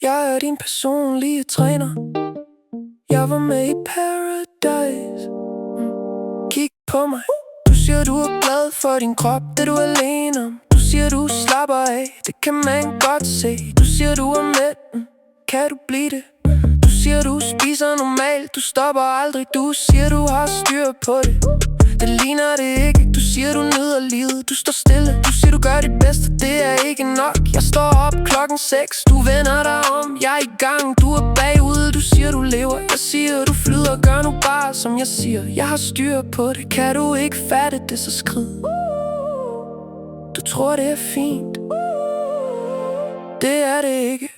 Jeg er din personlige træner. Jeg var med i Paradise. Kig på mig. Du siger du er glad for din krop, det du er alene om. Du siger du slapper af, det kan man godt se. Du siger du er mæt, kan du blive det? Du siger du spiser normalt, du stopper aldrig. Du siger du har styr på det, det ligner det ikke. Du siger du nyder livet, du står stille. Du siger du gør dit bedste, det er ikke nok. Jeg står op 6, du vender dig om. Jeg er i gang, du er bagud. Du siger du lever, jeg siger du flyder. Gør nu bare som jeg siger, jeg har styr på det. Kan du ikke fatte det, så skrid. Du tror det er fint, det er det ikke.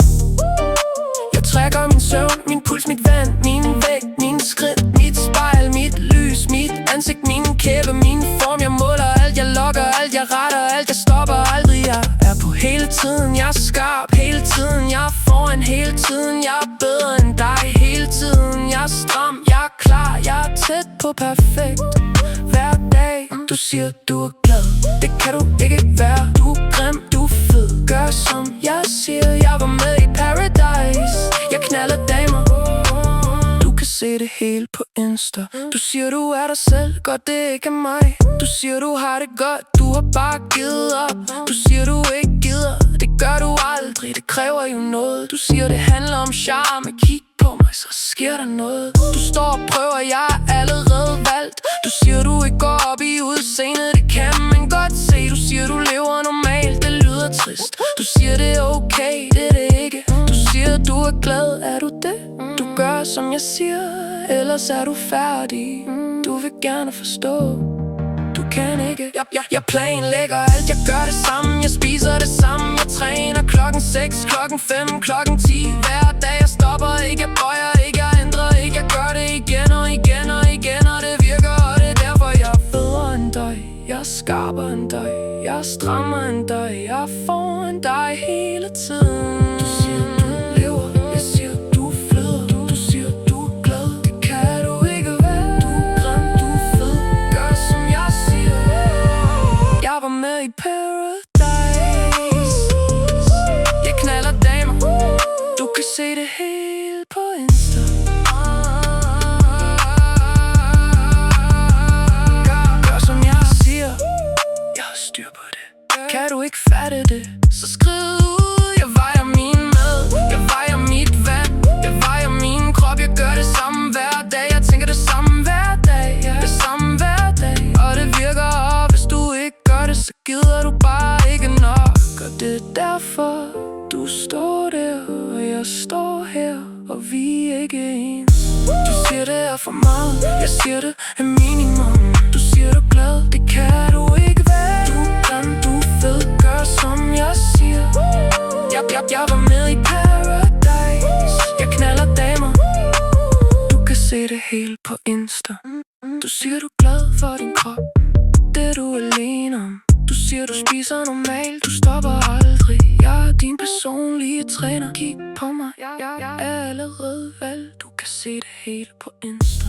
Jeg trækker min søvn, min puls, mit vand, min vægt, mine skridt, mit spejl, mit lys, mit ansigt, mine kæbe, min form. Jeg måler alt, jeg logger alt, jeg retter alt, jeg stopper aldrig. Jeg er på hele tiden, jeg er skarp hele tiden, jeg er foran hele tiden, jeg er bedre end dig hele tiden. Jeg er stram, jeg er klar, jeg er tæt på perfekt hver dag. Du siger du er glad, det kan du ikke være. Du er grim, du er fed, gør som jeg siger. Jeg var med i Paradise, jeg knalder damer. Du kan se det hele på Insta. Du siger du er dig selv, godt det ikke er mig. Du siger du har det godt, du har bare givet op. Du siger du ikke gider, det gør du aldrig. Det kræver jo noget. Du siger det handler om charme, kig på mig, så sker der noget. Du står og prøver, jeg er allerede valgt. Du siger du ikke går op i udseendet, det kan man godt se. Du siger du lever normalt, det lyder trist. Du siger det er okay, det er det ikke. Du siger du er glad, er du det? Du gør som jeg siger, ellers er du færdig. Du vil gerne forstå, du kan ikke. Jeg planlægger alt, jeg gør det samme. Jeg spiser det samme, jeg træner 6, 5, 10. Hver dag jeg stopper ikke, jeg bøjer ikke, jeg ændrer ikke. Jeg gør det igen og igen og igen, og det virker. Og det er derfor jeg er federe end dig, jeg er skarpere end dig, jeg er strammere end dig, jeg er foran dig hele tiden. Du siger du lever, jeg siger du flyder. Du siger du er glad, det kan du ikke være. Du er grim, du er fed, gør som jeg siger. Jeg var med i Paradise, jeg knaller damer. Du kan se det hele på Insta. Gør som jeg siger, jeg har styr på det. Kan du ikke fatte det, så skriv ud. Jeg vejer min mad, jeg vejer mit vand, jeg vejer min krop. Jeg gør det samme hver dag, jeg tænker det samme hver dag, ja. Det samme hver dag, og det virker. Og hvis du ikke gør det, så gider du bare ikke nok. Og det er derfor du står der, og jeg står her, og vi er ikke ens. Du siger det er for meget, jeg siger det er minimum. Du siger du er glad, det kan du ikke være. Du er grim, du er fed, gør som jeg siger. Jeg var med i Paradise, jeg knaller damer. Du kan se det hele på Insta. Du siger du er glad for din krop, det du er alene om. Du siger du spiser normalt, du stopper aldrig. Jeg er din personlige træner, kig på mig. Jeg er allerede valgt, du kan se det hele på Insta.